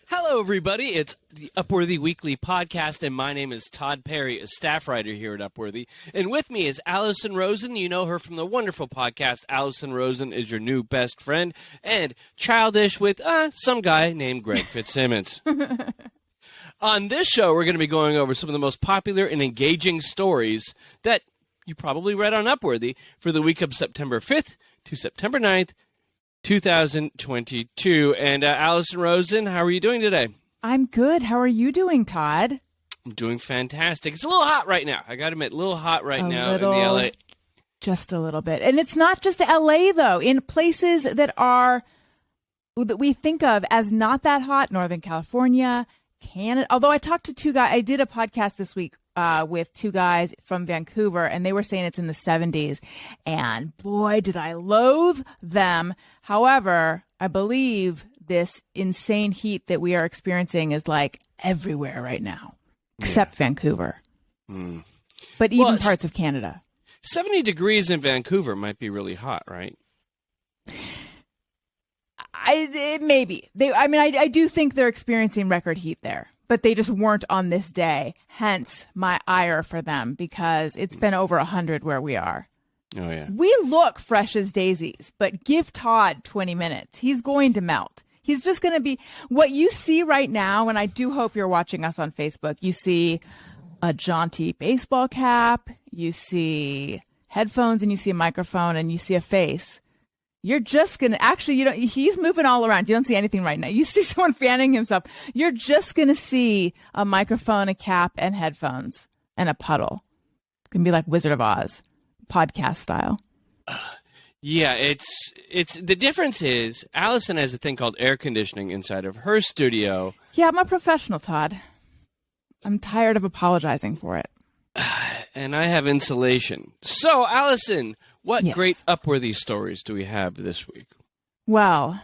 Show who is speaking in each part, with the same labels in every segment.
Speaker 1: Hello, everybody. It's the Upworthy Weekly Podcast, and my name is Todd Perry, a staff writer here at Upworthy. And with me is Alison Rosen. You know her from the wonderful podcast, Alison Rosen is Your New Best Friend, and Childish with some guy named Greg Fitzsimmons. On this show, we're going to be going over some of the most popular and engaging stories that you probably read on Upworthy for the week of September 5th to September 9th, 2022. And Alison Rosen, how are you doing today?
Speaker 2: I'm good. How are you doing, Todd?
Speaker 1: I'm doing fantastic. It's a little hot right now. I got to admit, a little hot right now in the LA.
Speaker 2: Just a little bit. And it's not just LA, though. In places that we think of as not that hot, Northern California, Canada. Although I talked to two guys, I did a podcast this week with two guys from Vancouver, and they were saying it's in the 70s. And boy, did I loathe them. However, I believe this insane heat that we are experiencing is like everywhere right now, except Vancouver. Mm. But even parts of Canada.
Speaker 1: 70 degrees in Vancouver might be really hot, right?
Speaker 2: Maybe. I do think they're experiencing record heat there, but they just weren't on this day. Hence my ire for them, because it's been over 100 where we are.
Speaker 1: Oh, yeah.
Speaker 2: We look fresh as daisies, but give Todd 20 minutes. He's going to melt. He's just going to be what you see right now. And I do hope you're watching us on Facebook. You see a jaunty baseball cap, you see headphones, and you see a microphone, and you see a face. You're just going to actually, he's moving all around. You don't see anything right now. You see someone fanning himself. You're just going to see a microphone, a cap, and headphones, and a puddle. It's going to be like Wizard of Oz, podcast style.
Speaker 1: Yeah, it's the difference is Allison has a thing called air conditioning inside of her studio.
Speaker 2: Yeah, I'm a professional, Todd. I'm tired of apologizing for it.
Speaker 1: And I have insulation. So, Allison, what great Upworthy stories do we have this week?
Speaker 2: Well,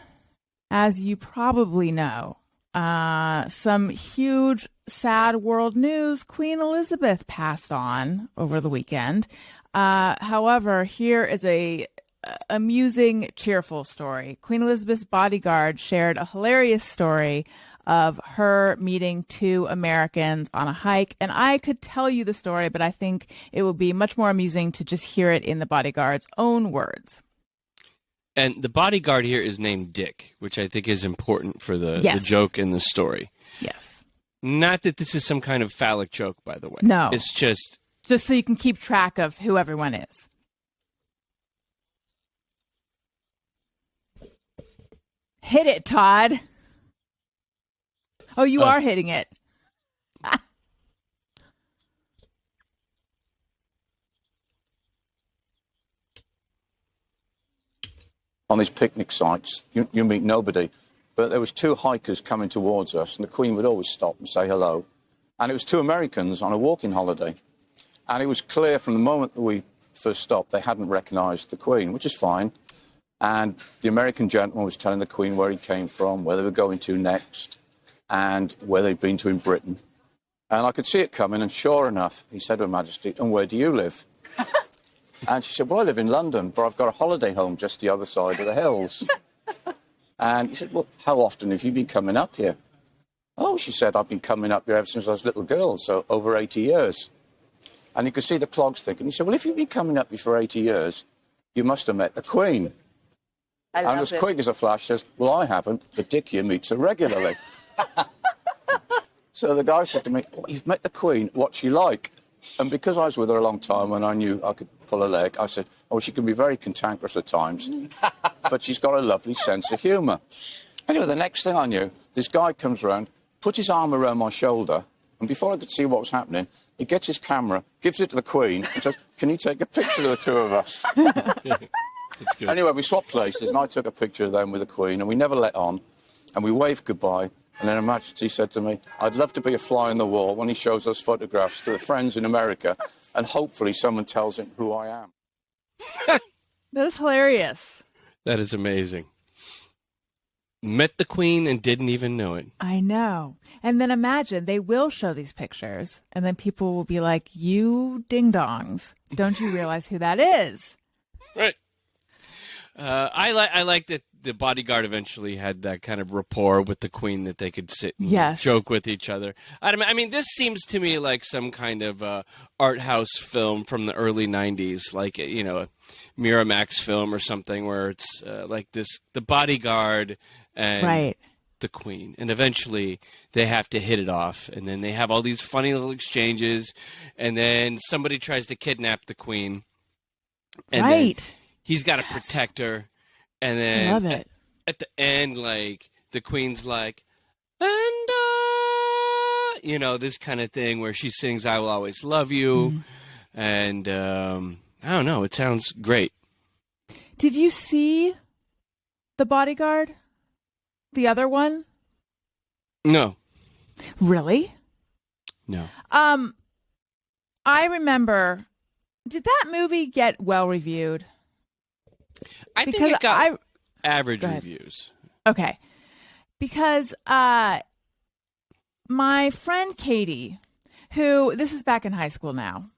Speaker 2: as you probably know, some huge, sad world news. Queen Elizabeth passed on over the weekend. However, here is a amusing, cheerful story. Queen Elizabeth's bodyguard shared a hilarious story of her meeting two Americans on a hike. And I could tell you the story, but I think it would be much more amusing to just hear it in the bodyguard's own words.
Speaker 1: And the bodyguard here is named Dick, which I think is important for the joke in the story.
Speaker 2: Yes.
Speaker 1: Not that this is some kind of phallic joke, by the way.
Speaker 2: No.
Speaker 1: It's just
Speaker 2: so you can keep track of who everyone is. Hit it, Todd. Oh, you are hitting it.
Speaker 3: On these picnic sites, you meet nobody. But there was two hikers coming towards us, and the Queen would always stop and say hello. And it was two Americans on a walking holiday. And it was clear from the moment that we first stopped, they hadn't recognised the Queen, which is fine. And the American gentleman was telling the Queen where he came from, where they were going to next, and where they'd been to in Britain. And I could see it coming, and sure enough, he said to Her Majesty, "And where do you live?" And she said, "Well, I live in London, but I've got a holiday home just the other side of the hills." And he said, "Well, how often have you been coming up here?" "Oh," she said, "I've been coming up here ever since I was a little girl, so over 80 years. And you could see the clogs thinking. He said, "Well, if you've been coming up here for 80 years, you must have met the Queen." And as quick as a flash says, "Well, I haven't, but Dick here meets her regularly." So the guy said to me, "Oh, you've met the Queen, what's she like?" And because I was with her a long time and I knew I could pull her leg, I said, "Oh, she can be very cantankerous at times, but she's got a lovely sense of humour." Anyway, the next thing I knew, this guy comes around, put his arm around my shoulder, and before I could see what was happening, he gets his camera, gives it to the Queen, and says, "Can you take a picture of the two of us?" Anyway, we swapped places, and I took a picture of them with the Queen, and we never let on, and we waved goodbye. And then Her Majesty said to me, "I'd love to be a fly on the wall when he shows those photographs to the friends in America, and hopefully someone tells him who I am."
Speaker 2: That is hilarious.
Speaker 1: That is amazing. Met the Queen and didn't even know it.
Speaker 2: I know. And then imagine they will show these pictures, and then people will be like, "You ding-dongs, don't you realize who that is?"
Speaker 1: Right. I like that the bodyguard eventually had that kind of rapport with the queen that they could sit and
Speaker 2: Yes.
Speaker 1: joke with each other. I mean, this seems to me like some kind of art house film from the early 90s, like, you know, a Miramax film or something where it's like the bodyguard and
Speaker 2: Right.
Speaker 1: the queen. And eventually they have to hit it off. And then they have all these funny little exchanges. And then somebody tries to kidnap the queen. And
Speaker 2: Right.
Speaker 1: then he's got to protect her. And then
Speaker 2: I love it.
Speaker 1: At the end, like, the queen's like, and, you know, this kind of thing where she sings, I Will Always Love You. And, I don't know. It sounds great.
Speaker 2: Did you see The Bodyguard? The other one?
Speaker 1: No.
Speaker 2: Really?
Speaker 1: No.
Speaker 2: I remember, did that movie get well reviewed?
Speaker 1: I think
Speaker 2: Because
Speaker 1: it got average reviews.
Speaker 2: Okay. Because my friend Katie, who, this is back in high school now,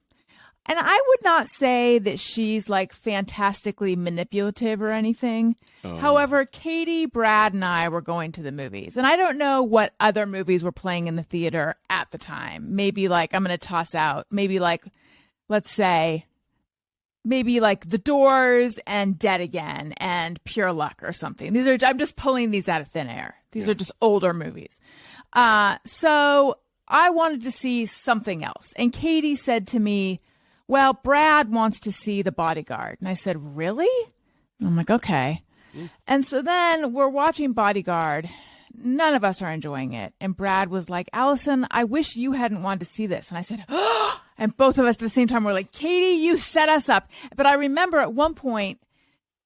Speaker 2: and I would not say that she's like fantastically manipulative or anything.
Speaker 1: Oh.
Speaker 2: However, Katie, Brad, and I were going to the movies. And I don't know what other movies were playing in the theater at the time. Maybe like, I'm going to toss out, maybe like, let's say, maybe like The Doors and Dead Again and Pure Luck or something. I'm just pulling these out of thin air. These are just older movies. So I wanted to see something else. And Katie said to me, well, Brad wants to see The Bodyguard. And I said, really? And I'm like, okay. And so then we're watching Bodyguard. None of us are enjoying it. And Brad was like, Alison, I wish you hadn't wanted to see this. And I said, oh, and both of us at the same time were like, Katie, you set us up. But I remember at one point,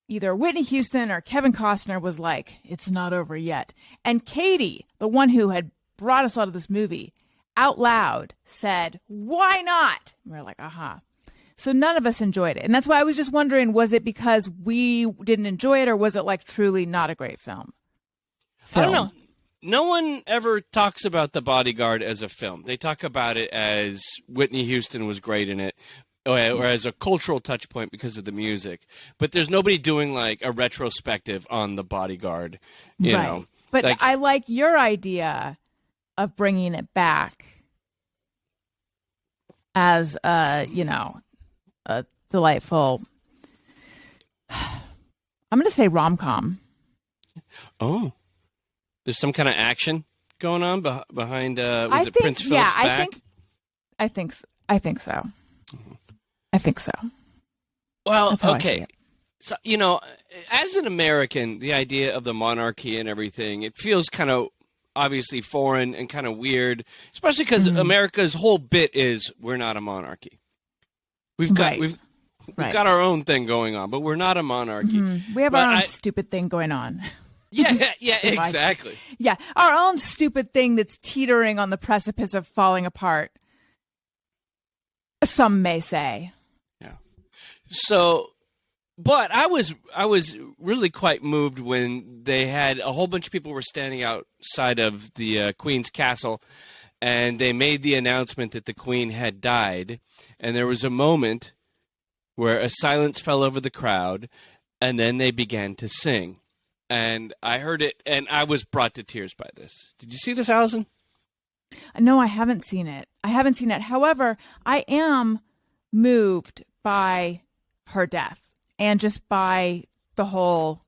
Speaker 2: either Whitney Houston or Kevin Costner was like, it's not over yet. And Katie, the one who had brought us out of this movie, out loud said, why not? And we're like, aha. So none of us enjoyed it. And that's why I was just wondering, was it because we didn't enjoy it, or was it like truly not a great film?
Speaker 1: I don't know. No one ever talks about The Bodyguard as a film. They talk about it as Whitney Houston was great in it, or as a cultural touch point because of the music. But there's nobody doing like a retrospective on The Bodyguard, you know.
Speaker 2: But
Speaker 1: like,
Speaker 2: I like your idea of bringing it back as you know, a delightful, I'm going to say rom-com.
Speaker 1: Oh, there's some kind of action going on behind. Was it Prince Philip's back?
Speaker 2: I think so. I think so.
Speaker 1: Well,
Speaker 2: That's how I see
Speaker 1: okay.
Speaker 2: it.
Speaker 1: So, you know, as an American, the idea of the monarchy and everything, it feels kind of obviously foreign and kind of weird, especially because America's whole bit is we're not a monarchy. We've got got our own thing going on, but we're not a monarchy.
Speaker 2: We have our own stupid thing going on.
Speaker 1: Yeah, exactly.
Speaker 2: Yeah, our own stupid thing that's teetering on the precipice of falling apart. Some may say.
Speaker 1: Yeah. So, but I was really quite moved when they had a whole bunch of people were standing outside of the Queen's castle, and they made the announcement that the Queen had died, and there was a moment where a silence fell over the crowd, and then they began to sing. And I heard it, and I was brought to tears by this. Did you see this, Alison?
Speaker 2: No, I haven't seen it. However, I am moved by her death and just by the whole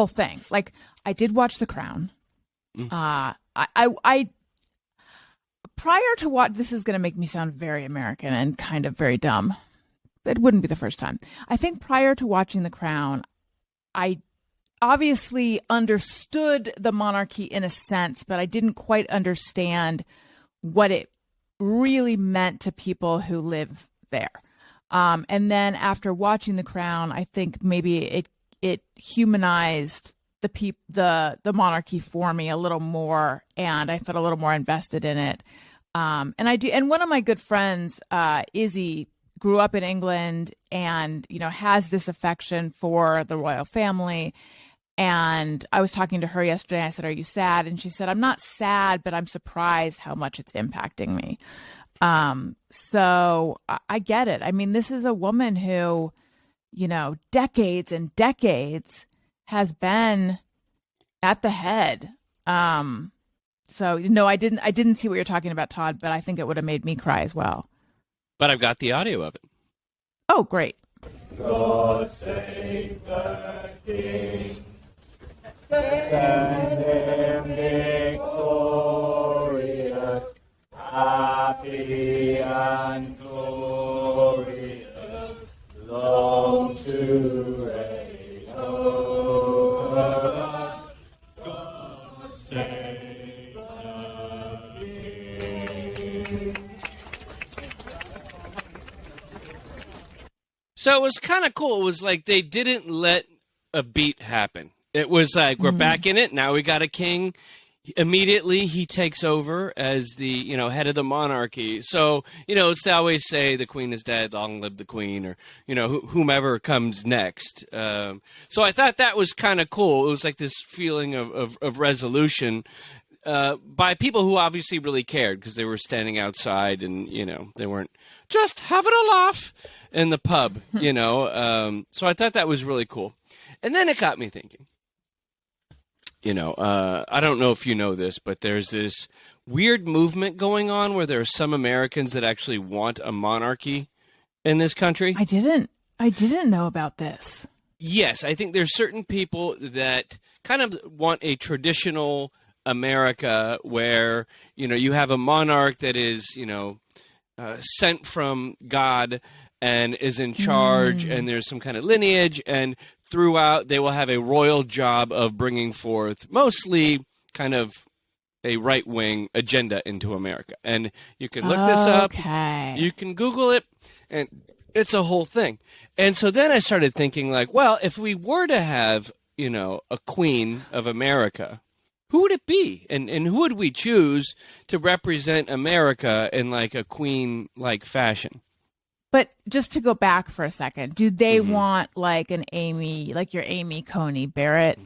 Speaker 2: thing. Like, I did watch The Crown. I prior to what, this is going to make me sound very American and kind of very dumb. It wouldn't be the first time. I think prior to watching The Crown, I obviously understood the monarchy in a sense, but I didn't quite understand what it really meant to people who live there. And then after watching The Crown, I think maybe it humanized the monarchy for me a little more, and I felt a little more invested in it. And one of my good friends, Izzy, grew up in England and, you know, has this affection for the royal family. And I was talking to her yesterday. I said, "Are you sad?" And she said, "I'm not sad, but I'm surprised how much it's impacting me." So I get it. I mean, this is a woman who, decades and decades has been at the head. So no, I didn't see what you're talking about, Todd, but I think it would have made me cry as well.
Speaker 1: But I've got the audio of it.
Speaker 2: Oh, great.
Speaker 4: God save the King. Stand him victorious, happy and glorious, long to reign over us. God save the King.
Speaker 1: So it was kind of cool. It was like they didn't let a beat happen. It was like, we're back in it. Now we got a king. Immediately, he takes over as the, head of the monarchy. So, it's they always say the queen is dead, long live the queen, or, whomever comes next. So I thought that was kind of cool. It was like this feeling of resolution by people who obviously really cared because they were standing outside and, they weren't just having a laugh in the pub, So I thought that was really cool. And then it got me thinking. I don't know if you know this, but there's this weird movement going on where there are some Americans that actually want a monarchy in this country.
Speaker 2: I didn't know about this.
Speaker 1: Yes, I think there's certain people that kind of want a traditional America where, you have a monarch that is, sent from God and is in charge, and there's some kind of lineage, and throughout they will have a royal job of bringing forth mostly kind of a right-wing agenda into America. And you can look this up, you can Google it, and it's a whole thing. And so then I started thinking like, well, if we were to have, a queen of America, who would it be? And who would we choose to represent America in like a queen-like fashion?
Speaker 2: But just to go back for a second, do they want like an Amy, like your Amy Coney Barrett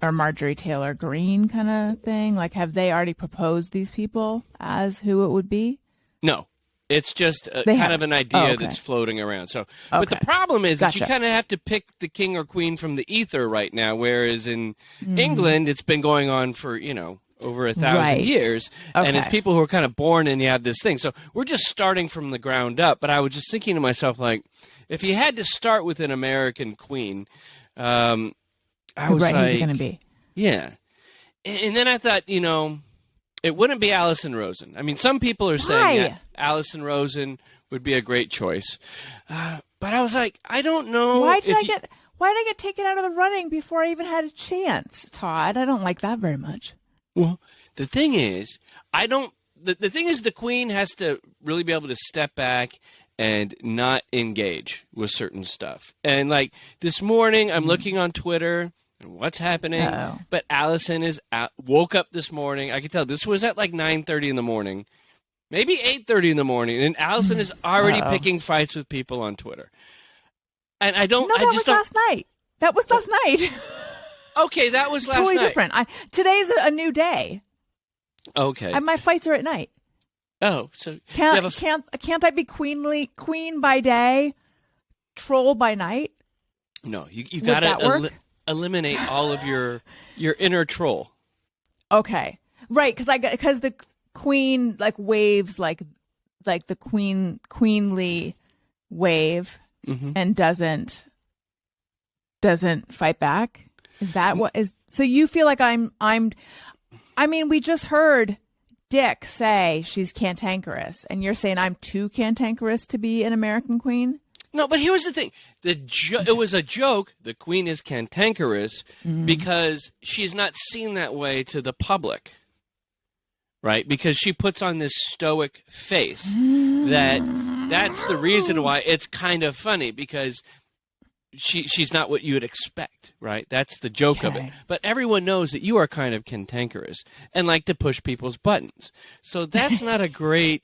Speaker 2: or Marjorie Taylor Greene kind of thing? Like, have they already proposed these people as who it would be?
Speaker 1: No. It's just kind of an idea that's floating around. So, but the problem is that you kind of have to pick the king or queen from the ether right now, whereas in England, it's been going on for, over 1,000 years. And it's people who are kind of born and you have this thing. So we're just starting from the ground up. But I was just thinking to myself, like, if you had to start with an American queen, I was like,
Speaker 2: who's it going to be?
Speaker 1: Yeah. And then I thought, it wouldn't be Alison Rosen. I mean, some people are saying Alison Rosen would be a great choice. But I was like, I don't know.
Speaker 2: Why did I get taken out of the running before I even had a chance, Todd? I don't like that very much.
Speaker 1: Well, the thing is, the thing is the queen has to really be able to step back and not engage with certain stuff. And like this morning, I'm looking on Twitter and what's happening. But Allison woke up this morning. I could tell this was at like 9:30 in the morning, maybe 8:30 in the morning. And Allison is already picking fights with people on Twitter. And I don't.
Speaker 2: No, that was last night. That was last night.
Speaker 1: Okay, that was last
Speaker 2: totally
Speaker 1: night.
Speaker 2: Different. Today's a new day.
Speaker 1: Okay.
Speaker 2: My fights are at night.
Speaker 1: Oh, so
Speaker 2: can't I be queen by day, troll by night?
Speaker 1: No, you got to eliminate all of your inner troll.
Speaker 2: Okay, right? Because the queen like waves like the queenly wave and doesn't fight back. Is that what is? So you feel like I mean, we just heard Dick say she's cantankerous, and you're saying I'm too cantankerous to be an American queen?
Speaker 1: No, but here's the thing. It was a joke. The queen is cantankerous because she's not seen that way to the public, right? Because she puts on this stoic face. That's the reason why it's kind of funny, because she's not what you would expect, right? That's the joke of it. But everyone knows that you are kind of cantankerous and like to push people's buttons. So that's not a great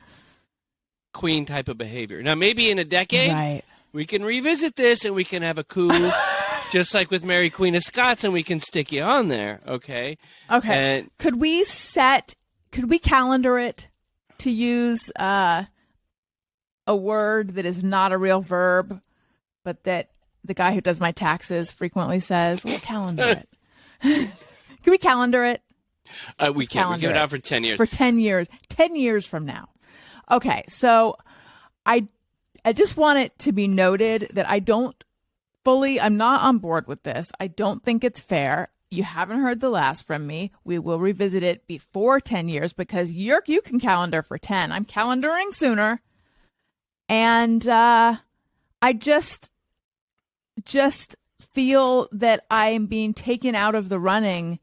Speaker 1: queen type of behavior. Now, maybe in a decade, we can revisit this and we can have a coup, just like with Mary Queen of Scots, and we can stick you on there, okay?
Speaker 2: Okay. And could we calendar it to use a word that is not a real verb, but that the guy who does my taxes frequently says, let's calendar it. Can we calendar it?
Speaker 1: We can. We give it out for 10 years.
Speaker 2: For 10 years. 10 years from now. Okay, so I just want it to be noted that I'm not on board with this. I don't think it's fair. You haven't heard the last from me. We will revisit it before 10 years because you can calendar for 10. I'm calendaring sooner. And I just feel that I am being taken out of the running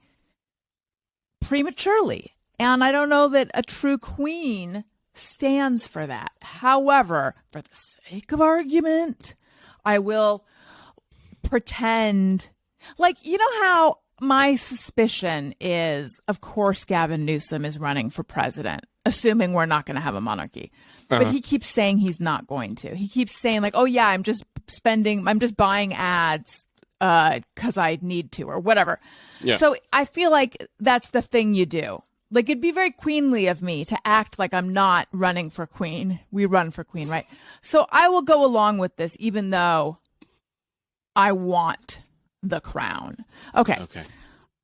Speaker 2: prematurely. And I don't know that a true queen stands for that. However, for the sake of argument, I will pretend, like, you know how my suspicion is, of course, Gavin Newsom is running for president, assuming we're not going to have a monarchy. But he keeps saying he's not going to. He keeps saying, like, oh, yeah, I'm just buying ads because I need to or whatever. Yeah. So I feel like that's the thing you do. Like, it'd be very queenly of me to act like I'm not running for queen. We run for queen, right? So I will go along with this, even though I want the crown. Okay.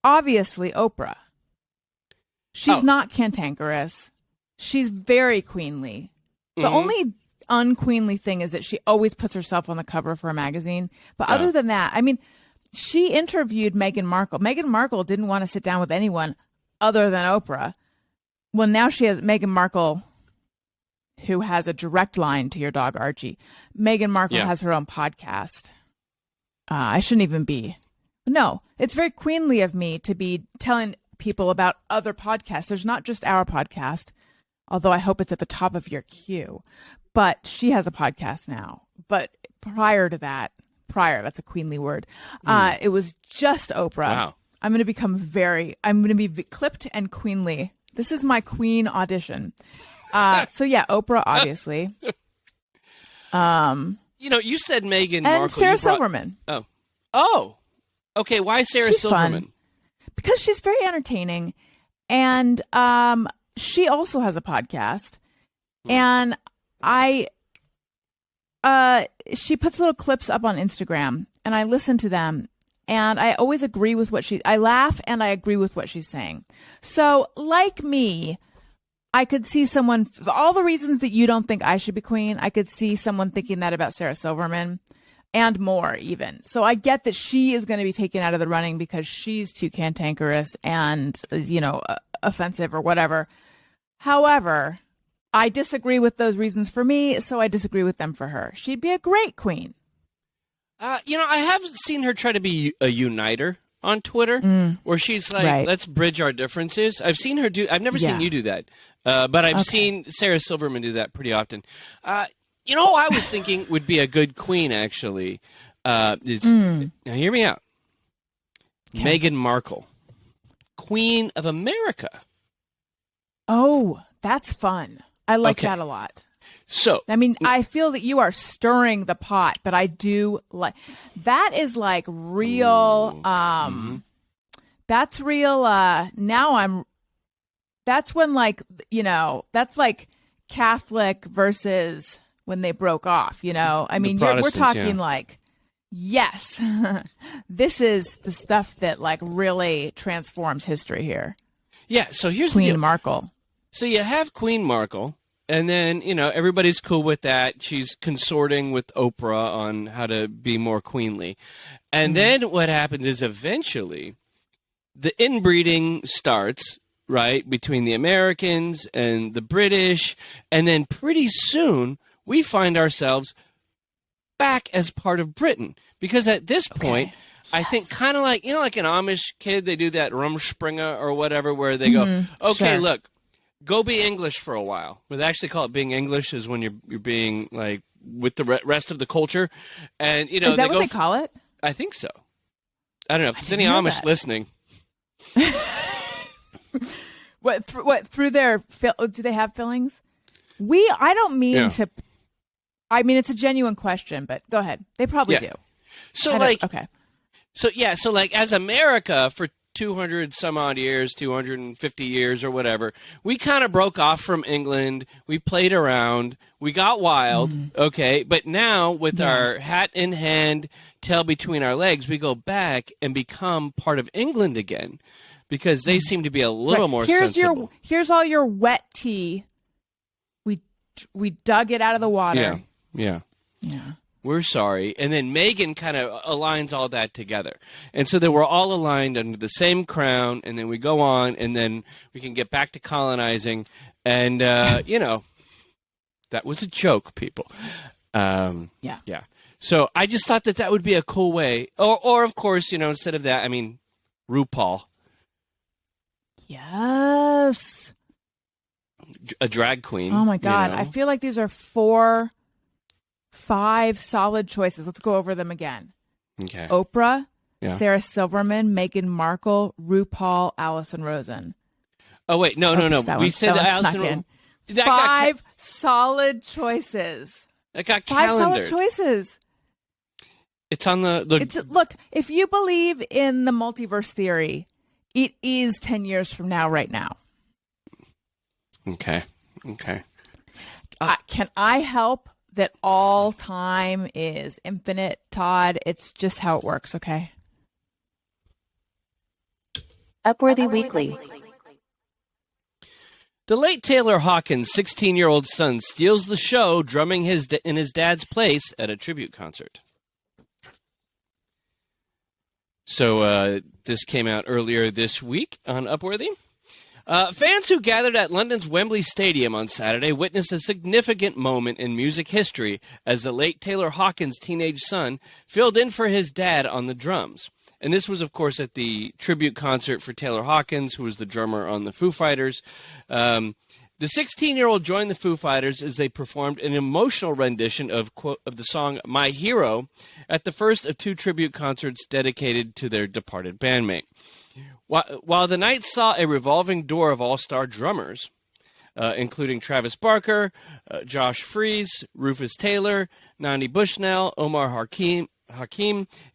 Speaker 2: Obviously, Oprah. She's not cantankerous. She's very queenly. The only unqueenly thing is that she always puts herself on the cover for a magazine. But other than that, I mean, she interviewed Meghan Markle. Meghan Markle didn't want to sit down with anyone other than Oprah. Well, now she has Meghan Markle, who has a direct line to your dog, Archie. Meghan Markle has her own podcast. I shouldn't even be. No, it's very queenly of me to be telling people about other podcasts. There's not just our podcast, although I hope it's at the top of your queue. But she has a podcast now. But prior to that, that's a queenly word. It was just Oprah.
Speaker 1: Wow.
Speaker 2: I'm going to be clipped and queenly. This is my queen audition. So yeah, Oprah, obviously.
Speaker 1: You said Meghan Markle.
Speaker 2: And Sarah Silverman.
Speaker 1: Oh. Okay, why Sarah Silverman?
Speaker 2: Fun. Because she's very entertaining. And she also has a podcast. And she puts little clips up on Instagram, and I listen to them, and I always agree with I laugh and I agree with what she's saying. So, like me, I could see someone, for all the reasons that you don't think I should be queen, I could see someone thinking that about Sarah Silverman, and more even. So I get that she is going to be taken out of the running because she's too cantankerous and, offensive or whatever. However, I disagree with those reasons for me, so I disagree with them for her. She'd be a great queen.
Speaker 1: I have seen her try to be a uniter on Twitter, where she's like, let's bridge our differences. I've seen her I've never seen you do that, but I've seen Sarah Silverman do that pretty often. Who I was thinking would be a good queen, actually, now hear me out. Okay. Meghan Markle, Queen of America.
Speaker 2: Oh, that's fun. I like that a lot.
Speaker 1: So,
Speaker 2: I mean, I feel that you are stirring the pot, but I do like that is like real. That's real. That's when that's like Catholic versus when they broke off, I mean, we're talking like, yes, this is the stuff that like really transforms history here.
Speaker 1: Yeah. So here's
Speaker 2: Queen Markle.
Speaker 1: So you have Queen Markle, and then, everybody's cool with that. She's consorting with Oprah on how to be more queenly. And then what happens is eventually the inbreeding starts, right, between the Americans and the British. And then pretty soon we find ourselves back as part of Britain. Because at this point, I think kind of like, like an Amish kid, they do that Rumspringa or whatever, where they go, okay, look. Go be English for a while. Well, they actually call it being English is when you're being like with the rest of the culture, and
Speaker 2: is that what they call it?
Speaker 1: I think so. I don't know if there's any Amish listening.
Speaker 2: What through their do they have fillings? I don't mean to. I mean, it's a genuine question, but go ahead. They probably do.
Speaker 1: So So like as America for 200 some odd years, 250 years or whatever, we kind of broke off from England. We played around. We got wild. Okay. But now with our hat in hand, tail between our legs, we go back and become part of England again, because they seem to be a little more sensible.
Speaker 2: Here's all your wet tea. We dug it out of the water.
Speaker 1: Yeah.
Speaker 2: Yeah.
Speaker 1: We're sorry. And then Meghan kind of aligns all that together. And so that we're all aligned under the same crown, and then we go on, and then we can get back to colonizing. And, you know, that was a joke, people.
Speaker 2: Yeah.
Speaker 1: So I just thought that would be a cool way. Or of course, you know, instead of that, I mean, RuPaul.
Speaker 2: Yes.
Speaker 1: A drag queen.
Speaker 2: Oh, my God.
Speaker 1: You know?
Speaker 2: I feel like these are 5 solid choices. Let's go over them again.
Speaker 1: Okay.
Speaker 2: Oprah,
Speaker 1: Yeah.
Speaker 2: Sarah Silverman, Meghan Markle, RuPaul, Alison Rosen.
Speaker 1: Oh, wait. No. We said Alison.
Speaker 2: In. 5 solid choices.
Speaker 1: It got
Speaker 2: 5
Speaker 1: calendared.
Speaker 2: solid choices.
Speaker 1: It's on the
Speaker 2: Look, if you believe in the multiverse theory, it is 10 years from now, right now.
Speaker 1: Okay.
Speaker 2: Can I help that all time is infinite, Todd? It's just how it works, okay?
Speaker 5: Upworthy Weekly.
Speaker 1: The late Taylor Hawkins' 16-year-old son steals the show, drumming in his dad's place at a tribute concert. So this came out earlier this week on Upworthy. Fans who gathered at London's Wembley Stadium on Saturday witnessed a significant moment in music history as the late Taylor Hawkins' teenage son filled in for his dad on the drums. And this was, of course, at the tribute concert for Taylor Hawkins, who was the drummer on the Foo Fighters. The 16-year-old joined the Foo Fighters as they performed an emotional rendition of the song My Hero at the first of 2 tribute concerts dedicated to their departed bandmate. While the night saw a revolving door of all-star drummers, including Travis Barker, Josh Freese, Rufus Taylor, Nani Bushnell, Omar Hakim,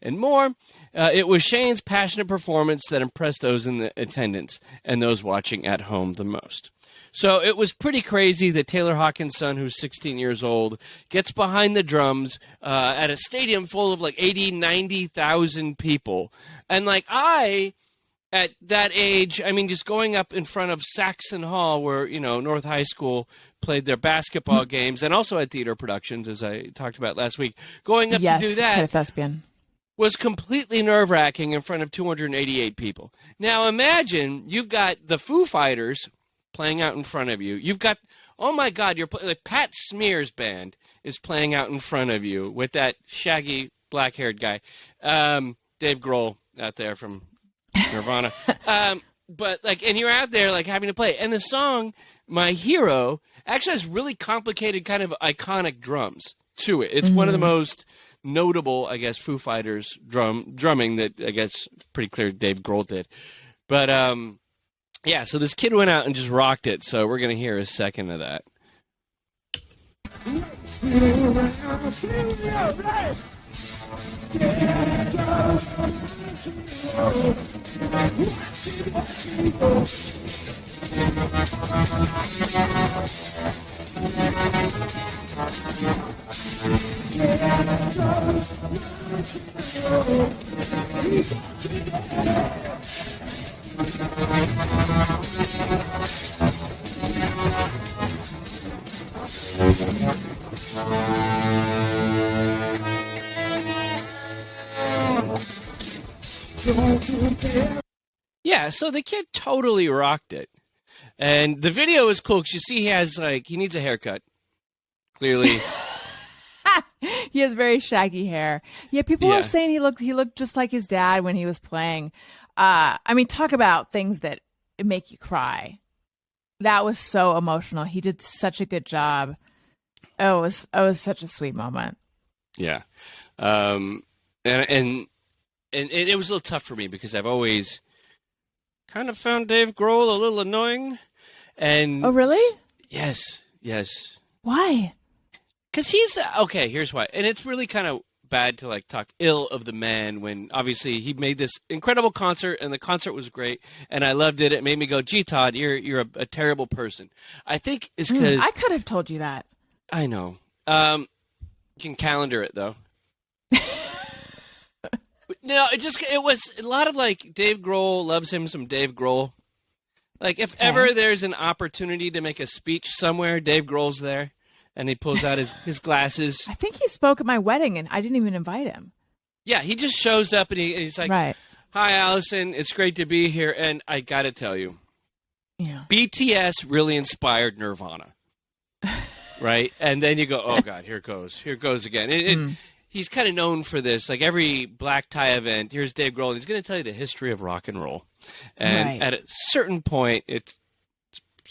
Speaker 1: and more, it was Shane's passionate performance that impressed those in the attendance and those watching at home the most. So it was pretty crazy that Taylor Hawkins' son, who's 16 years old, gets behind the drums at a stadium full of like 80, 90,000 people. And like at that age, I mean, just going up in front of Saxon Hall, where, you know, North High School played their basketball games, and also at theater productions, as I talked about last week, going up to do that
Speaker 2: kind of thespian.
Speaker 1: Was completely nerve-wracking in front of 288 people. Now imagine you've got the Foo Fighters playing out in front of you. You've got, oh my God, like Pat Smear's band is playing out in front of you with that shaggy black-haired guy, Dave Grohl out there from Nirvana. But like, and you're out there like having to play. And the song My Hero actually has really complicated kind of iconic drums to it. It's one of the most notable, I guess, Foo Fighters drumming that I guess pretty clear Dave Grohl did. But yeah, so this kid went out and just rocked it. So we're going to hear a second of that. Yeah, so the kid totally rocked it. And the video is cool because you see he needs a haircut. Clearly.
Speaker 2: He has very shaggy hair. Yeah, people were saying he looked just like his dad when he was playing. I mean, talk about things that make you cry. That was so emotional. He did such a good job. It was such a sweet moment.
Speaker 1: Yeah. And it was a little tough for me because I've always kind of found Dave Grohl a little annoying. And
Speaker 2: oh, really?
Speaker 1: Yes.
Speaker 2: Why?
Speaker 1: Because okay, here's why. And it's really kind of bad to like talk ill of the man when obviously he made this incredible concert and the concert was great and I loved it. It made me go, gee, Todd, you're a terrible person. I think it's because
Speaker 2: I could have told you that.
Speaker 1: I know. You can calendar it though. No, it was a lot of like Dave Grohl loves him some Dave Grohl. Like if ever there's an opportunity to make a speech somewhere, Dave Grohl's there, and he pulls out his glasses.
Speaker 2: I think he spoke at my wedding, and I didn't even invite him.
Speaker 1: Yeah, he just shows up and he's like,
Speaker 2: right.
Speaker 1: "Hi, Allison. It's great to be here." And I got to tell you, BTS really inspired Nirvana, right? And then you go, "Oh God, here it goes again." He's kind of known for this. Like every black tie event, here's Dave Grohl. He's going to tell you the history of rock and roll. And at a certain point, it's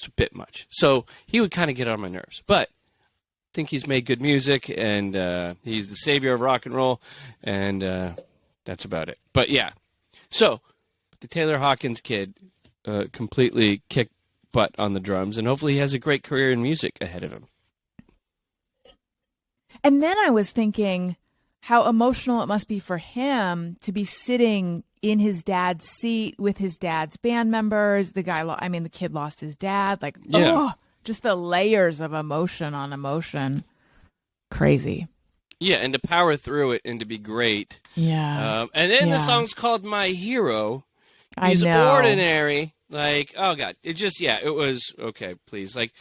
Speaker 1: a bit much. So he would kind of get on my nerves. But I think he's made good music, and he's the savior of rock and roll. And that's about it. But yeah. So the Taylor Hawkins kid completely kicked butt on the drums. And hopefully he has a great career in music ahead of him.
Speaker 2: And then I was thinking how emotional it must be for him to be sitting in his dad's seat with his dad's band members. The kid lost his dad. Like, just the layers of emotion on emotion. Crazy.
Speaker 1: Yeah, and to power through it and to be great.
Speaker 2: Yeah.
Speaker 1: And then the song's called My Hero.
Speaker 2: He's
Speaker 1: ordinary. Like, oh God. It was, okay, please. Like,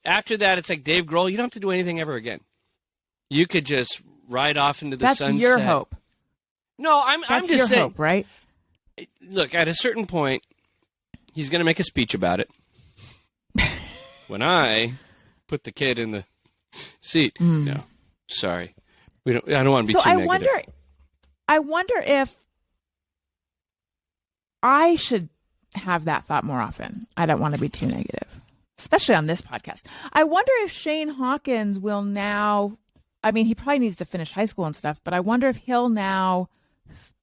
Speaker 1: after that, it's like, Dave Grohl, you don't have to do anything ever again. You could just ride off into the sunset.
Speaker 2: That's your hope.
Speaker 1: No, I'm just
Speaker 2: your
Speaker 1: saying.
Speaker 2: Hope, right?
Speaker 1: Look, at a certain point, he's going to make a speech about it. When I put the kid in the seat, no, sorry, I don't want to be too negative.
Speaker 2: I wonder if I should have that thought more often. I don't want to be too negative, especially on this podcast. I wonder if Shane Hawkins will now. I mean, he probably needs to finish high school and stuff, but I wonder if he'll now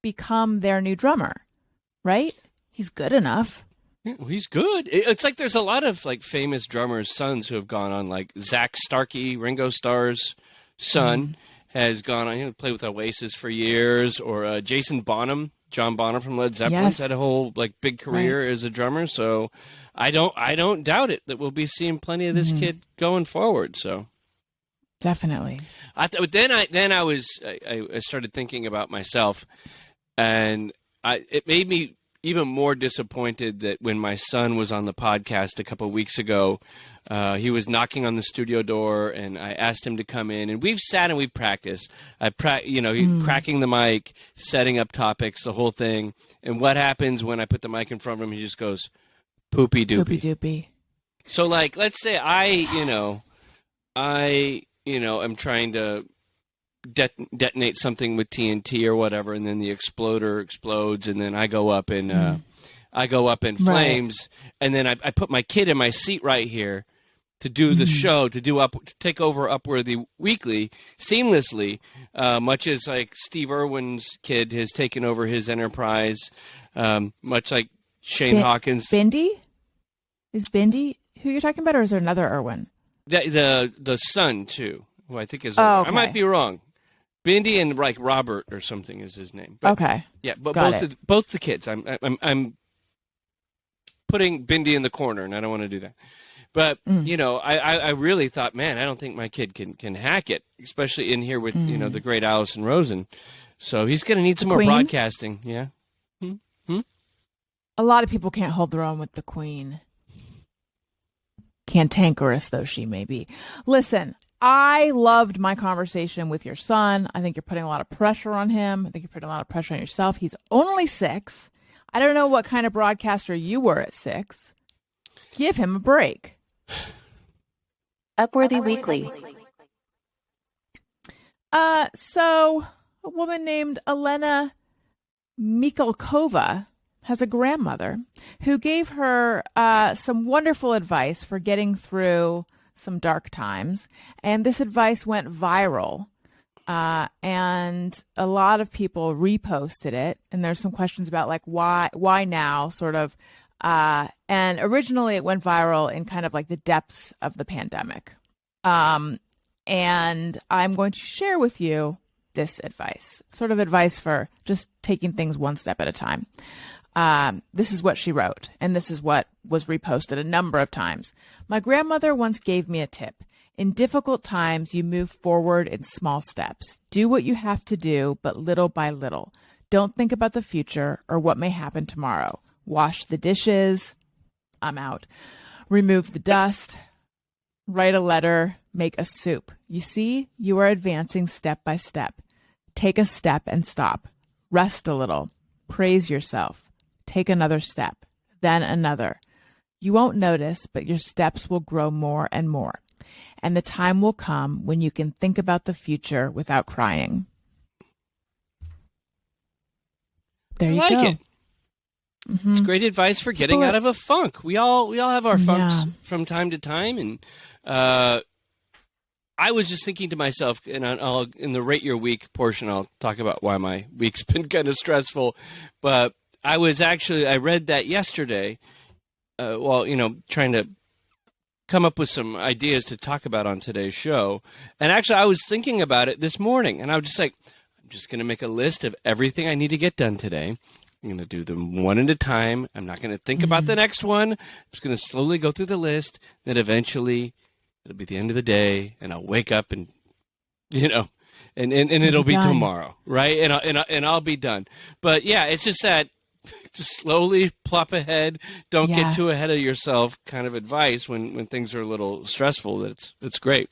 Speaker 2: become their new drummer, right? He's good enough.
Speaker 1: Yeah, well, he's good. It's like there's a lot of like famous drummers' sons who have gone on, like Zach Starkey, Ringo Starr's son, has gone on, played with Oasis for years, or Jason Bonham, John Bonham from Led Zeppelin's had a whole like big career as a drummer. So I don't doubt it that we'll be seeing plenty of this kid going forward. So.
Speaker 2: Definitely.
Speaker 1: Then I started thinking about myself, and it made me even more disappointed that when my son was on the podcast a couple of weeks ago, he was knocking on the studio door, and I asked him to come in, and we've sat and we've practiced. Cracking the mic, setting up topics, the whole thing. And what happens when I put the mic in front of him? He just goes, "Poopy doopy."
Speaker 2: Poopy doopy.
Speaker 1: So, like, let's say I'm trying to detonate something with TNT or whatever, and then the exploder explodes, and then I go up in flames, and then I put my kid in my seat right here to do the show, to take over Upworthy Weekly seamlessly, much as like Steve Irwin's kid has taken over his enterprise, much like Shane Hawkins.
Speaker 2: Bindi? Is Bindi who you're talking about, or is there another Irwin?
Speaker 1: The son too, who I think is.
Speaker 2: Okay.
Speaker 1: I might be wrong. Bindi and like Robert or something is his name. But,
Speaker 2: okay.
Speaker 1: Yeah, but both the kids. I'm putting Bindi in the corner, and I don't want to do that. But I really thought, man, I don't think my kid can hack it, especially in here with the great Alison Rosen. So he's going to need some more broadcasting. Yeah.
Speaker 2: A lot of people can't hold their own with the Queen. Cantankerous though she may be. Listen, I loved my conversation with your son. I think you're putting a lot of pressure on him. I think you're putting a lot of pressure on yourself. He's only 6. I don't know what kind of broadcaster you were at 6. Give him a break.
Speaker 5: Upworthy Weekly.
Speaker 2: So a woman named Elena Mikhalkova has a grandmother who gave her some wonderful advice for getting through some dark times. And this advice went viral. And a lot of people reposted it. And there's some questions about like why now, sort of. And originally it went viral in kind of like the depths of the pandemic. And I'm going to share with you this advice, sort of advice for just taking things one step at a time. This is what she wrote, and this is what was reposted a number of times. My grandmother once gave me a tip. In difficult times, you move forward in small steps. Do what you have to do, but little by little. Don't think about the future or what may happen tomorrow. Wash the dishes. I'm out. Remove the dust. Write a letter. Make a soup. You see, you are advancing step by step. Take a step and stop. Rest a little. Praise yourself. Take another step. Then another. You won't notice, but your steps will grow more and more. And the time will come when you can think about the future without crying. There you go.
Speaker 1: I like it. Mm-hmm. It's great advice for getting out of a funk. We all have our funks from time to time, and I was just thinking to myself, and I'll in the Rate Your Week portion, I'll talk about why my week's been kind of stressful. But I read that yesterday, trying to come up with some ideas to talk about on today's show. And actually, I was thinking about it this morning, and I was just like, I'm just going to make a list of everything I need to get done today. I'm going to do them one at a time. I'm not going to think about the next one. I'm just going to slowly go through the list. Then eventually, it'll be the end of the day, and I'll wake up and, and it'll be tomorrow, right? And I'll be done. But yeah, it's just that just slowly plop ahead. Don't get too ahead of yourself kind of advice when things are a little stressful. It's great.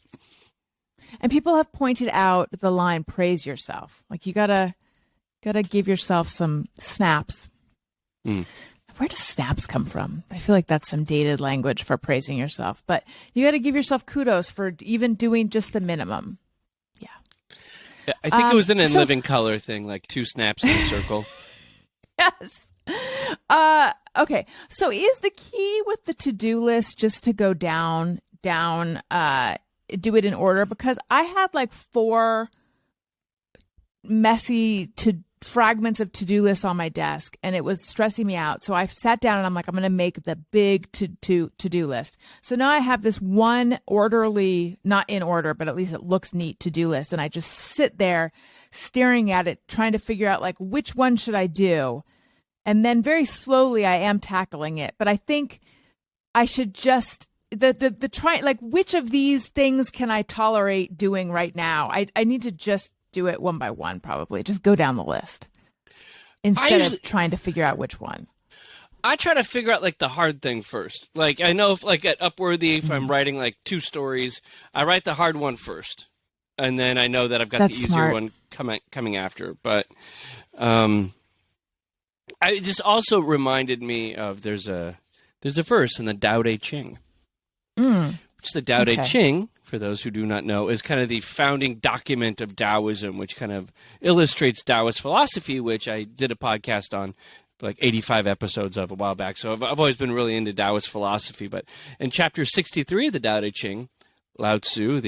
Speaker 2: And people have pointed out the line, praise yourself. Like you gotta give yourself some snaps. Where does snaps come from? I feel like that's some dated language for praising yourself, but you got to give yourself kudos for even doing just the minimum. Yeah.
Speaker 1: I think it was an In Living Color thing, like 2 snaps in a circle.
Speaker 2: Yes. Okay. So is the key with the to-do list just to go down, do it in order? Because I had like 4 messy fragments of to-do lists on my desk, and it was stressing me out. So I sat down and I'm like, I'm going to make the big to-do list. So now I have this one orderly, not in order, but at least it looks neat to-do list. And I just sit there staring at it, trying to figure out like, which one should I do? And then very slowly I am tackling it. But I think I should just which of these things can I tolerate doing right now? I need to just do it one by one, probably. Just go down the list instead of trying to figure out which one.
Speaker 1: I try to figure out like the hard thing first. Like I know if like at Upworthy, if I'm writing like 2 stories, I write the hard one first. And then I know that I've got the easier one coming after. But it just also reminded me of there's a verse in the Tao Te Ching. Which the Tao Te Ching, for those who do not know, is kind of the founding document of Taoism, which kind of illustrates Taoist philosophy, which I did a podcast on, like 85 episodes of a while back. So I've always been really into Taoist philosophy. But in chapter 63 of the Tao Te Ching, Lao Tzu,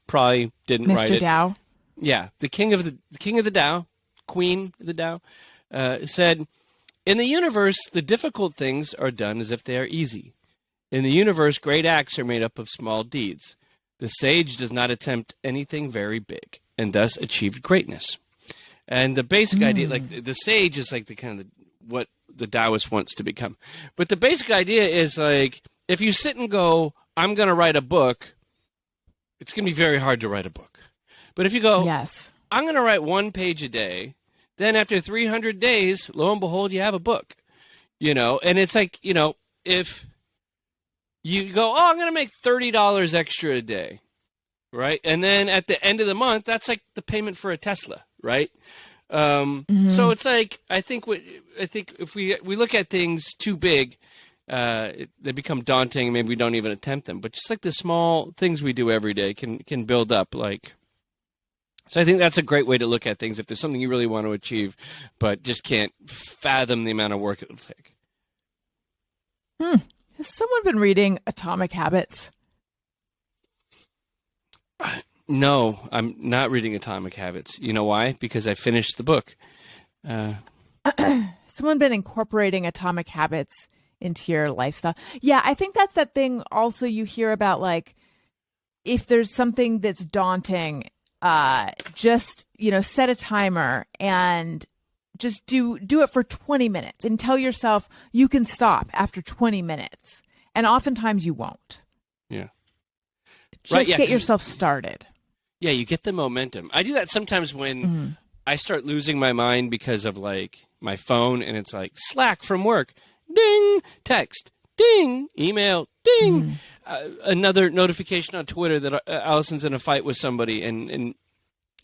Speaker 1: probably didn't write it. Mr.
Speaker 2: Tao.
Speaker 1: Yeah, the king of the Tao, queen of the Tao, said, "In the universe, the difficult things are done as if they are easy. In the universe, great acts are made up of small deeds. The sage does not attempt anything very big, and thus achieved greatness." And the basic idea, like the sage is like the kind of what the Taoist wants to become. But the basic idea is like, if you sit and go, I'm going to write a book, it's going to be very hard to write a book. But if you go, yes, I'm going to write 1 page a day, then after 300 days, lo and behold, you have a book. And it's like, if you go, I'm going to make $30 extra a day, right? And then at the end of the month, that's like the payment for a Tesla, right? So it's like, I think if we look at things too big, they become daunting. Maybe we don't even attempt them. But just like the small things we do every day can build up. So I think that's a great way to look at things. If there's something you really want to achieve, but just can't fathom the amount of work it'll take.
Speaker 2: Has someone been reading Atomic Habits?
Speaker 1: No, I'm not reading Atomic Habits. You know why? Because I finished the book.
Speaker 2: Someone been incorporating Atomic Habits into your lifestyle? Yeah, I think that's that thing also you hear about, like, if there's something that's daunting, just, set a timer and just do it for 20 minutes and tell yourself you can stop after 20 minutes. And oftentimes you won't.
Speaker 1: Yeah.
Speaker 2: Just get yourself started.
Speaker 1: Yeah, you get the momentum. I do that sometimes when I start losing my mind because of like my phone, and it's like Slack from work, ding, text, ding, email, ding, another notification on Twitter that Allison's in a fight with somebody, and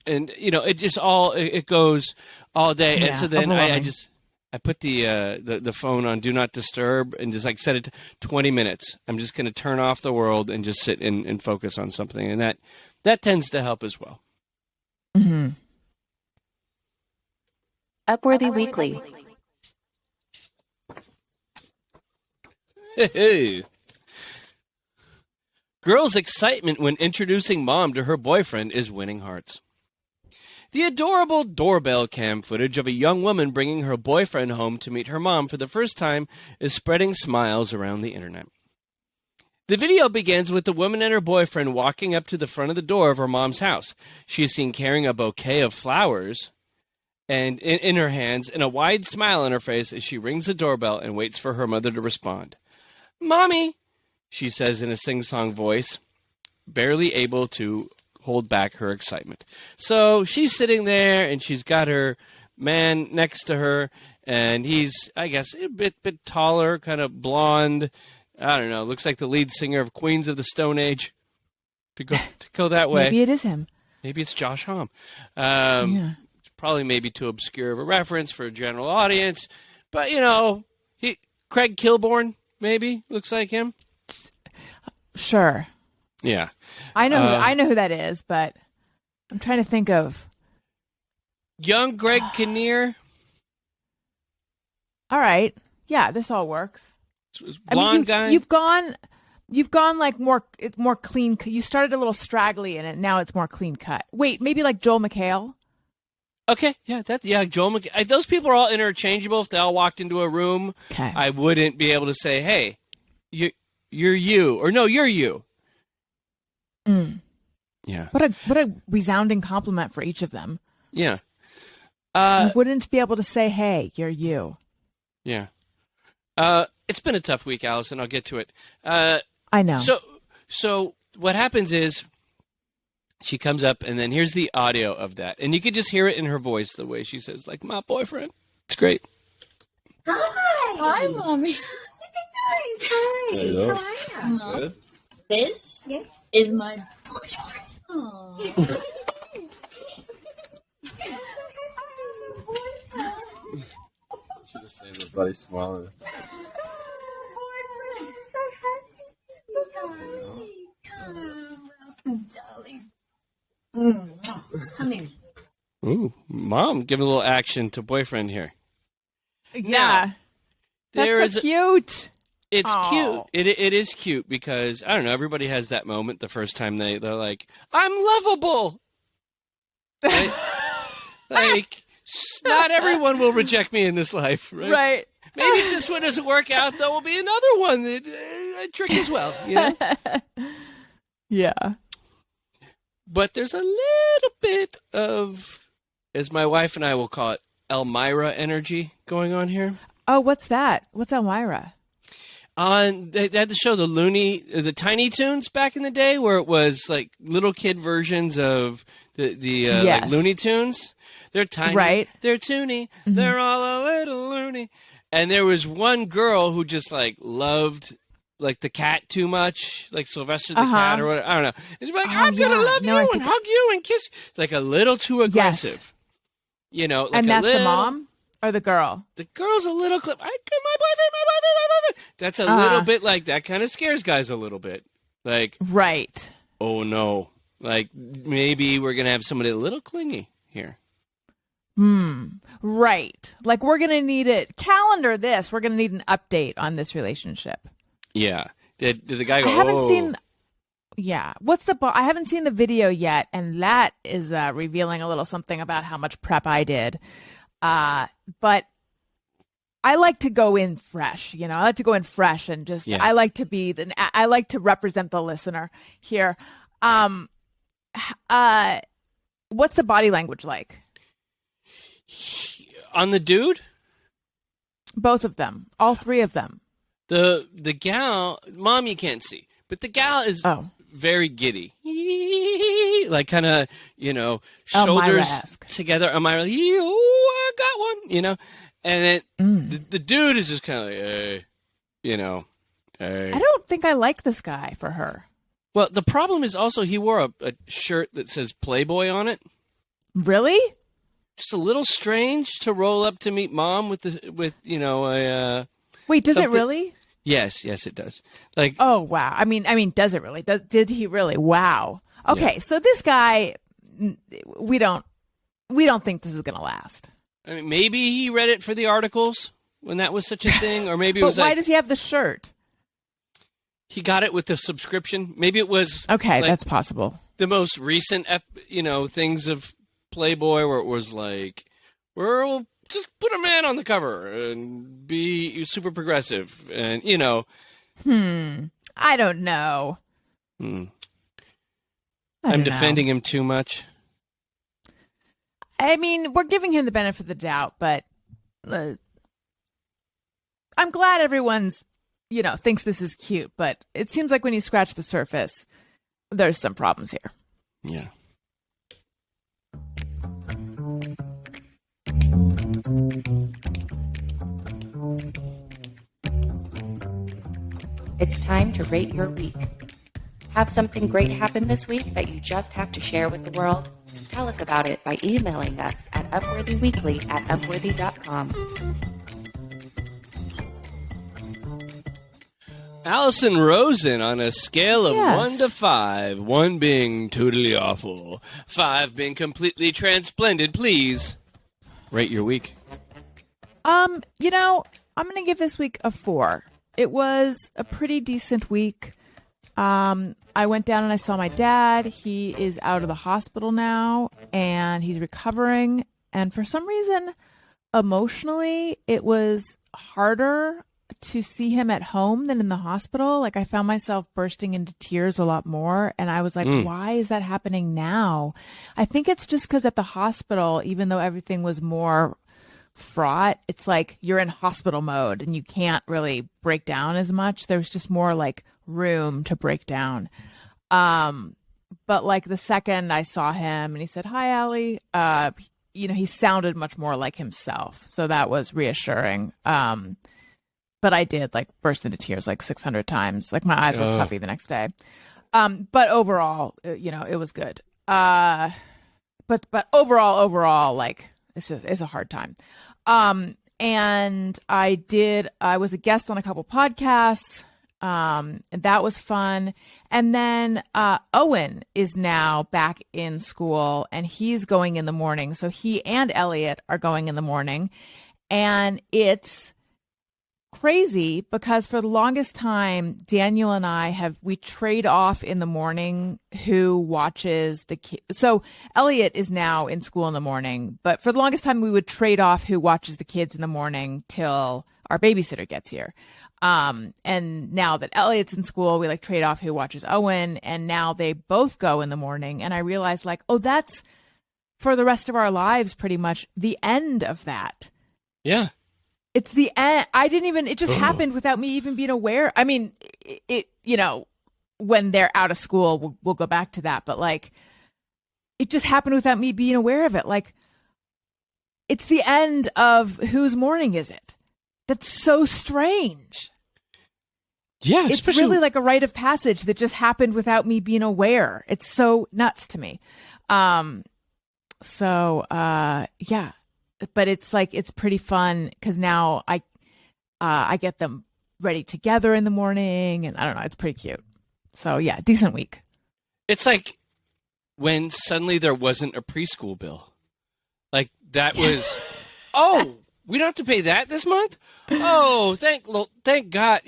Speaker 1: you know, it just it goes all day, and so then I put the phone on Do Not Disturb and just like set it to 20 minutes. I'm just going to turn off the world and just sit and focus on something, and that tends to help as well.
Speaker 2: Mm-hmm.
Speaker 5: Upworthy Weekly.
Speaker 1: Hey. Girl's excitement when introducing mom to her boyfriend is winning hearts. The adorable doorbell cam footage of a young woman bringing her boyfriend home to meet her mom for the first time is spreading smiles around the internet. The video begins with the woman and her boyfriend walking up to the front of the door of her mom's house. She is seen carrying a bouquet of flowers and in her hands and a wide smile on her face as she rings the doorbell and waits for her mother to respond. "Mommy," she says in a sing-song voice, barely able to hold back her excitement. So she's sitting there, and she's got her man next to her, and he's, I guess, a bit taller, kind of blonde. I don't know. Looks like the lead singer of Queens of the Stone Age. To go that way.
Speaker 2: Maybe it is him.
Speaker 1: Maybe it's Josh Homme. It's probably maybe too obscure of a reference for a general audience, but you know, Craig Kilborn maybe looks like him.
Speaker 2: Sure.
Speaker 1: Yeah.
Speaker 2: I know who that is, but I'm trying to think of
Speaker 1: young Greg Kinnear.
Speaker 2: All right. Yeah, this all works.
Speaker 1: Blonde guy.
Speaker 2: You've gone like more clean. You started a little straggly in it. Now it's more clean cut. Wait, maybe like Joel McHale.
Speaker 1: Okay, yeah, Joel McHale. Those people are all interchangeable. If they all walked into a room,
Speaker 2: okay,
Speaker 1: I wouldn't be able to say, "Hey, you're you," or "No, you're you." Yeah.
Speaker 2: What a resounding compliment for each of them.
Speaker 1: Yeah.
Speaker 2: I wouldn't be able to say, "Hey, you're you."
Speaker 1: Yeah. It's been a tough week, Allison. I'll get to it.
Speaker 2: I know.
Speaker 1: So what happens is she comes up, and then here's the audio of that, and you can just hear it in her voice, the way she says, like, "My boyfriend." It's great.
Speaker 6: Hi, Mommy.
Speaker 4: Nice. Hi.
Speaker 6: Hello.
Speaker 4: How are you?
Speaker 6: Good. This is my boyfriend. Aww.
Speaker 7: Should have saved the bloody smaller.
Speaker 6: Darling. Come in.
Speaker 1: Ooh, Mom, give a little action to boyfriend here.
Speaker 2: Yeah. That's so cute.
Speaker 1: It's cute. It is cute because, I don't know, everybody has that moment the first time they're like, "I'm lovable." Right? Like, not everyone will reject me in this life, right?
Speaker 2: Right.
Speaker 1: Maybe if this one doesn't work out, there will be another one that I trick as well, you know?
Speaker 2: Yeah.
Speaker 1: But there's a little bit of, as my wife and I will call it, Elmira energy going on here.
Speaker 2: Oh, what's that? What's Elmira?
Speaker 1: They had to show the Tiny Toons back in the day, where it was like little kid versions of the like Looney Tunes. They're tiny,
Speaker 2: right?
Speaker 1: They're toony, they're all a little loony. And there was one girl who just like loved like the cat too much, like Sylvester the cat or whatever. I don't know. It's like, "I'm gonna love you and hug you and kiss you." Like a little too aggressive. Yes. You know, like
Speaker 2: and that's the mom or the girl?
Speaker 1: The girl's a little clip. My boyfriend. That's a little bit like that. Kind of scares guys a little bit. Like,
Speaker 2: right.
Speaker 1: Oh no. Like maybe we're gonna have somebody a little clingy here.
Speaker 2: Right. Like we're gonna need it. Calendar this. We're gonna need an update on this relationship.
Speaker 1: Yeah. Did the guy go?
Speaker 2: I haven't seen. Yeah. I haven't seen the video yet, and that is revealing a little something about how much prep I did. But I like to go in fresh. You know, I like to go in fresh and just. Yeah. I like to be. I like to represent the listener here. What's the body language like?
Speaker 1: On the dude?
Speaker 2: Both of them. All three of them.
Speaker 1: The gal, Mom, you can't see, but the gal is very giddy. Like kind of, shoulders
Speaker 2: Elmira-esque.
Speaker 1: together. Elmira, I got one, And the dude is just kind of like, hey, hey.
Speaker 2: I don't think I like this guy for her.
Speaker 1: Well, the problem is also he wore a shirt that says Playboy on it.
Speaker 2: Really?
Speaker 1: Just a little strange to roll up to meet mom with a
Speaker 2: Wait, does it
Speaker 1: something-
Speaker 2: really?
Speaker 1: Yes, it does. Like,
Speaker 2: Oh wow! I mean, does it really? Did he really? Wow. Okay,
Speaker 1: Yeah.
Speaker 2: so this guy, we don't think this is gonna last.
Speaker 1: I mean, maybe he read it for the articles when that was such a thing, or maybe it
Speaker 2: But
Speaker 1: was
Speaker 2: why
Speaker 1: like
Speaker 2: does he have the shirt?
Speaker 1: he got it with the subscription. Maybe it was
Speaker 2: Okay,
Speaker 1: like,
Speaker 2: that's possible.
Speaker 1: the most recent, things of Playboy where it was like, we'll just put a man on the cover and be super progressive, and
Speaker 2: I don't know.
Speaker 1: Hmm.
Speaker 2: I
Speaker 1: I'm
Speaker 2: don't know.
Speaker 1: defending him too much.
Speaker 2: I mean, we're giving him the benefit of the doubt, but I'm glad everyone's, thinks this is cute. But it seems like when you scratch the surface, there's some problems here.
Speaker 1: Yeah.
Speaker 5: It's time to rate your week. Have something great happen this week that you just have to share with the world? Tell us about it by emailing us at upworthyweekly@upworthy.com.
Speaker 1: Alison Rosen on a scale of
Speaker 2: Yes.
Speaker 1: 1 to 5, 1 being totally awful, 5 being completely transplendid. Please rate your week.
Speaker 2: I'm going to give this week a 4. It was a pretty decent week. I went down and I saw my dad. He is out of the hospital now and he's recovering. And for some reason, emotionally, it was harder to see him at home than in the hospital. Like I found myself bursting into tears a lot more. And I was like, why is that happening now? I think it's just because at the hospital, even though everything was more fraught, it's like you're in hospital mode and you can't really break down as much. There's just more like room to break down. But like the second I saw him and he said, "Hi, Allie," he sounded much more like himself. So that was reassuring. But I did like burst into tears like 600 times. Like my eyes were puffy the next day. But overall, it was good. But overall, like it's a hard time. And I was a guest on a couple podcasts. And that was fun. And then Owen is now back in school and he's going in the morning. So he and Elliot are going in the morning. And it's crazy because for the longest time, Daniel and we trade off in the morning who watches the kids. So Elliot is now in school in the morning, but for the longest time, we would trade off who watches the kids in the morning till our babysitter gets here. And now that Elliot's in school, we like trade off who watches Owen, and now they both go in the morning. And I realized like, oh, that's for the rest of our lives, pretty much the end of that.
Speaker 1: Yeah.
Speaker 2: It's the end. It just happened without me even being aware. I mean, when they're out of school, we'll go back to that. But like, it just happened without me being aware of it. Like, it's the end of whose morning is it? That's so strange.
Speaker 1: Yeah.
Speaker 2: It's really like a rite of passage that just happened without me being aware. It's so nuts to me. Yeah. But it's like, it's pretty fun because now I get them ready together in the morning and I don't know, it's pretty cute. So yeah, decent week.
Speaker 1: It's like when suddenly there wasn't a preschool bill. Like that was, we don't have to pay that this month? Oh, thank God.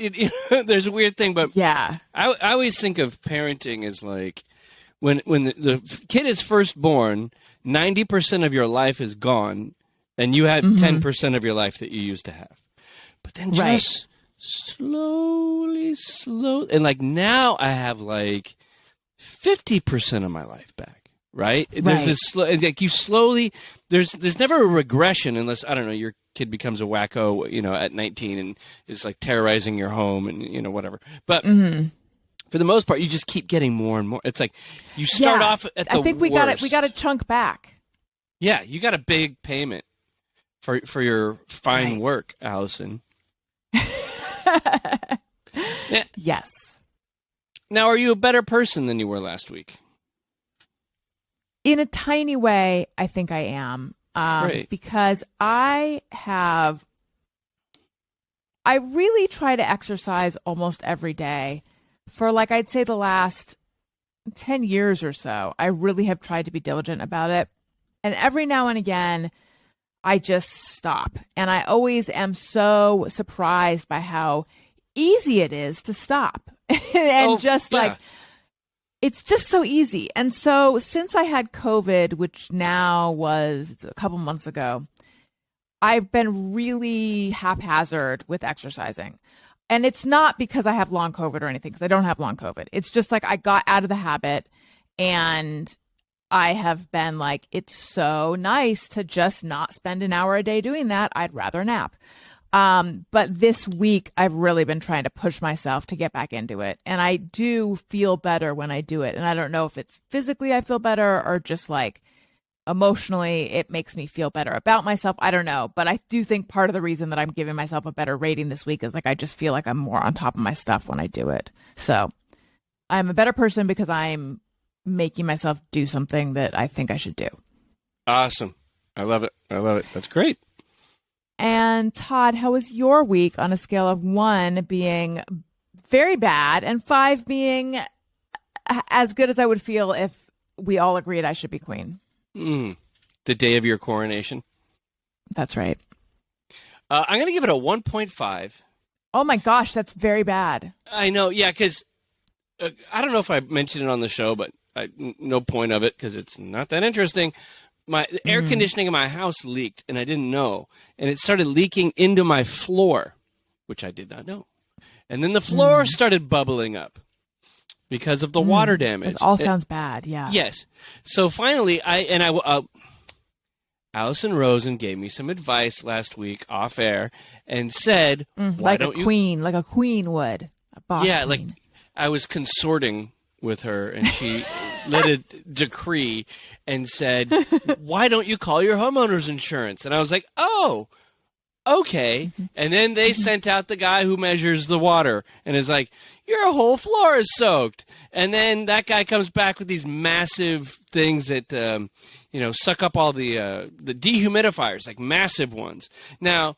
Speaker 1: There's a weird thing, but
Speaker 2: yeah,
Speaker 1: I always think of parenting as like when the kid is first born, 90% of your life is gone. And you had 10% of your life that you used to have. But then just slowly, and like now I have like 50% of my life back, right? There's this like you slowly, there's never a regression unless, I don't know, your kid becomes a wacko, at 19 and is like terrorizing your home and, whatever. But for the most part, you just keep getting more and more. It's like you start off at the
Speaker 2: I think we
Speaker 1: worst.
Speaker 2: got to chunk back.
Speaker 1: Yeah, you got a big payment for your fine work, Allison. Yeah.
Speaker 2: Yes.
Speaker 1: Now, are you a better person than you were last week?
Speaker 2: In a tiny way, I think I am.
Speaker 1: Great.
Speaker 2: Because I really try to exercise almost every day for, like, I'd say the last 10 years or so. I really have tried to be diligent about it. And every now and again, I just stop. And I always am so surprised by how easy it is to stop. And it's just so easy. And so since I had COVID, which now was a couple months ago, I've been really haphazard with exercising. And it's not because I have long COVID or anything, because I don't have long COVID. It's just like I got out of the habit, and I have been like, it's so nice to just not spend an hour a day doing that. I'd rather nap. But this week I've really been trying to push myself to get back into it. And I do feel better when I do it. And I don't know if it's physically I feel better or just like emotionally it makes me feel better about myself. I don't know. But I do think part of the reason that I'm giving myself a better rating this week is like I just feel like I'm more on top of my stuff when I do it. So I'm a better person because I'm making myself do something that I think I should do.
Speaker 1: Awesome. I love it. That's great.
Speaker 2: And Tod, how was your week on a scale of 1 being very bad and 5 being as good as I would feel if we all agreed I should be queen?
Speaker 1: The day of your coronation.
Speaker 2: That's right.
Speaker 1: I'm going to give it a 1.5.
Speaker 2: Oh my gosh, that's very bad.
Speaker 1: I know. Yeah, because I don't know if I mentioned it on the show, but no point of it because it's not that interesting. The air conditioning in my house leaked, and I didn't know. And it started leaking into my floor, which I did not know. And then the floor started bubbling up because of the water damage.
Speaker 2: This all sounds bad, yeah.
Speaker 1: Yes. So finally, Allison Rosen gave me some advice last week off air and said,
Speaker 2: like a queen would. A boss queen.
Speaker 1: Like I was consorting with her, and she lit a decree and said, why don't you call your homeowner's insurance? And I was like, oh, okay. And then they sent out the guy who measures the water and is like, your whole floor is soaked. And then that guy comes back with these massive things that, suck up all the dehumidifiers, like massive ones. Now,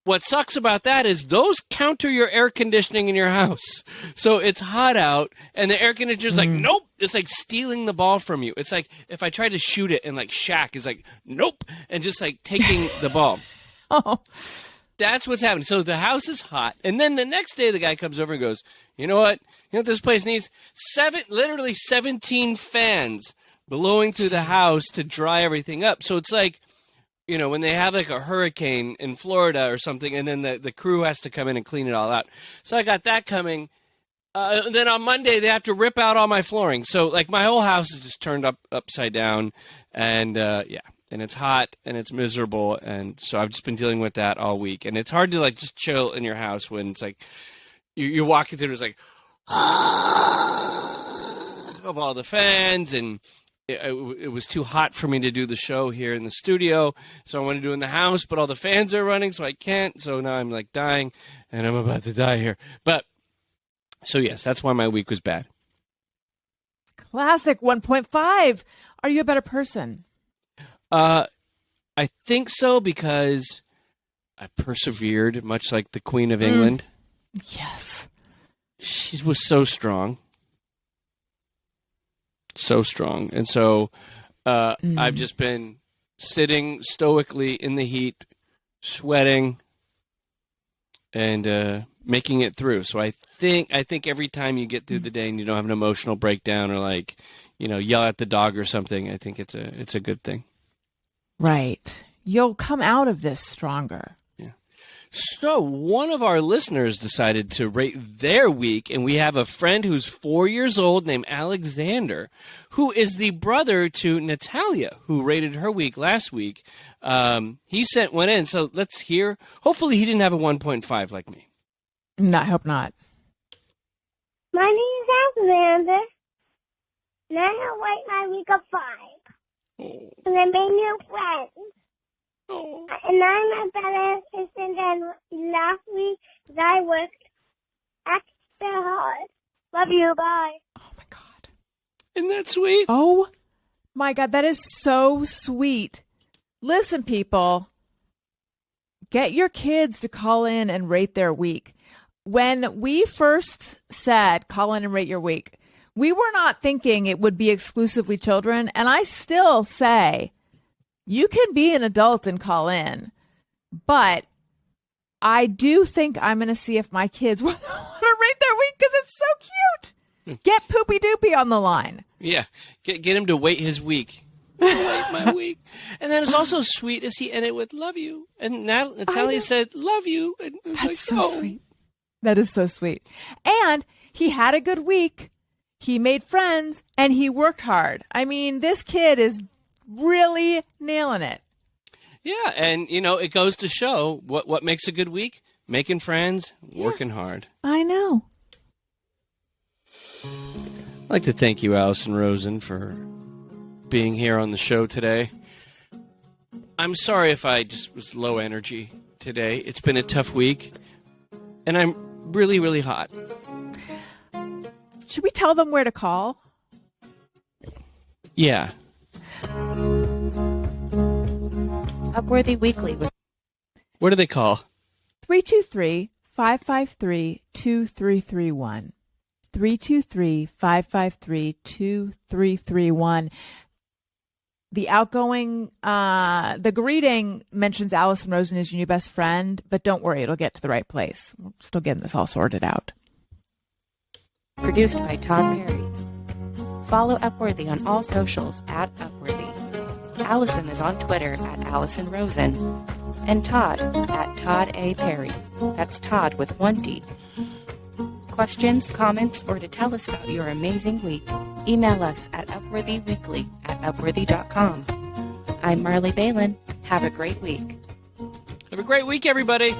Speaker 1: what sucks about that is those counter your air conditioning in your house. So it's hot out, and the air conditioner's like, nope. It's like stealing the ball from you. It's like if I tried to shoot it, and like Shaq is like, nope, and just like taking the ball.
Speaker 2: Oh.
Speaker 1: That's what's happening. So the house is hot, and then the next day the guy comes over and goes, you know what? You know what this place needs? Literally 17 fans blowing through the house to dry everything up. So it's like, when they have like a hurricane in Florida or something, and then the crew has to come in and clean it all out. So I got that coming. Then on Monday, they have to rip out all my flooring. So like my whole house is just turned upside down. And and it's hot and it's miserable. And so I've just been dealing with that all week. And it's hard to like just chill in your house when it's like you're walking through, it's like of all the fans, and it was too hot for me to do the show here in the studio, so I want to do it in the house, but all the fans are running, so I can't. So now I'm like dying, and I'm about to die here. But so yes, that's why my week was bad.
Speaker 2: Classic 1.5. Are you a better person?
Speaker 1: I think so, because I persevered, much like the Queen of England.
Speaker 2: Yes,
Speaker 1: she was so strong. So strong. And so I've just been sitting stoically in the heat, sweating, and making it through. So I think every time you get through the day and you don't have an emotional breakdown or like, yell at the dog or something, I think it's a good thing.
Speaker 2: Right. You'll come out of this stronger.
Speaker 1: So one of our listeners decided to rate their week, and we have a friend who's 4 years old named Alexander, who is the brother to Natalia, who rated her week last week. He sent one in, so let's hear. Hopefully he didn't have a 1.5 like me.
Speaker 2: No, I hope not.
Speaker 4: My name's
Speaker 8: Xander. And I had like my week of 5. And I made new friends. And I'm a better assistant than last week because I worked extra hard. Love you. Bye.
Speaker 2: Oh, my God.
Speaker 1: Isn't that sweet?
Speaker 2: Oh, my God. That is so sweet. Listen, people. Get your kids to call in and rate their week. When we first said call in and rate your week, we were not thinking it would be exclusively children. And I still say you can be an adult and call in. But I do think I'm going to see if my kids want to rate their week because it's so cute. Get Poopy Doopy on the line.
Speaker 1: Yeah. Get him to wait his week. Wait my week. And then it's also sweet as he ended with love you. And Natalia said love you. And it was
Speaker 2: That's
Speaker 1: like,
Speaker 2: so sweet. That is so sweet. And he had a good week. He made friends and he worked hard. I mean, this kid is really nailing it.
Speaker 1: Yeah, and it goes to show what makes a good week: making friends, working hard.
Speaker 2: I know.
Speaker 1: I'd like to thank you, Alison Rosen, for being here on the show today. I'm sorry if I just was low energy today. It's been a tough week, and I'm really, really hot.
Speaker 2: Should we tell them where to call?
Speaker 1: Yeah.
Speaker 5: Upworthy Weekly was.
Speaker 1: What do they call?
Speaker 2: 323-553-2331. 323-553-2331. The outgoing, the greeting mentions Alison Rosen is your new best friend, but don't worry, it'll get to the right place. We're still getting this all sorted out.
Speaker 5: Produced by Tod Perry. Follow Upworthy on all socials at Upworthy. Allison is on Twitter at Alison Rosen. And Tod at Tod A. Perry. That's Tod with 1 D. Questions, comments, or to tell us about your amazing week, email us at upworthyweekly@upworthy.com. I'm Marley Balin. Have a great week.
Speaker 1: Have a great week, everybody.